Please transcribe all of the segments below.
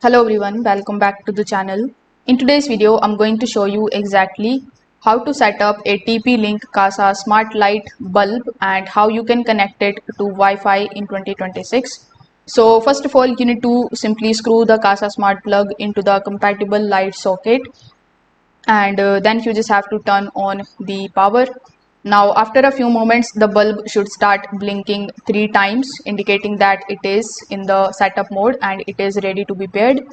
Hello everyone, welcome back to the channel. In today's video, I'm going to show you exactly how to set up a TP-Link Kasa smart light bulb and how you can connect it to Wi-Fi in 2026. So first of all, you need to simply screw the Kasa smart plug into the compatible light socket, and then you just have to turn on the power. Now after a few moments the bulb should start blinking 3 times, indicating that it is in the setup mode and it is ready to be paired.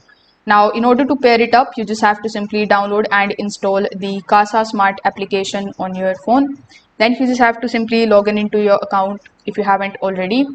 Now in order to pair it up, you just have to simply download and install the Kasa smart application on your phone. Then you just have to simply log in into your account if you haven't already.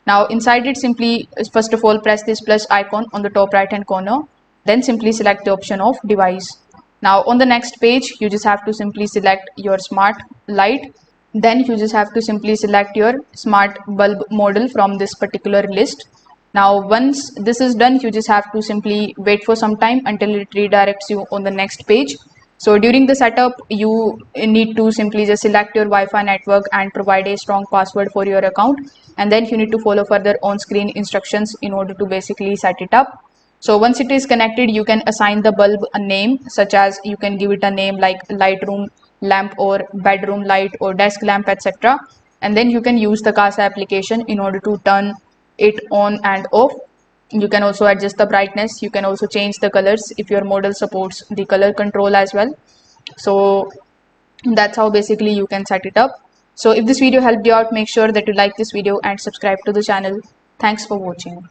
Now inside it, simply first of all press this plus icon on the top right hand corner, then simply select the option of device. Now on the next page, you just have to simply select your smart light. Then you just have to simply select your smart bulb model from this particular list. Now once this is done, you just have to simply wait for some time until it redirects you on the next page. So during the setup, you need to simply just select your Wi-Fi network and provide a strong password for your account, and then you need to follow further on-screen instructions in order to basically set it up. So once it is connected, you can assign the bulb a name, such as you can give it a name like light room lamp or bedroom light or desk lamp, etc. And then you can use the Kasa application in order to turn it on and off. You can also adjust the brightness. You can also change the colors if your model supports the color control as well. So that's how basically you can set it up. So if this video helped you out, make sure that you like this video and subscribe to the channel. Thanks for watching.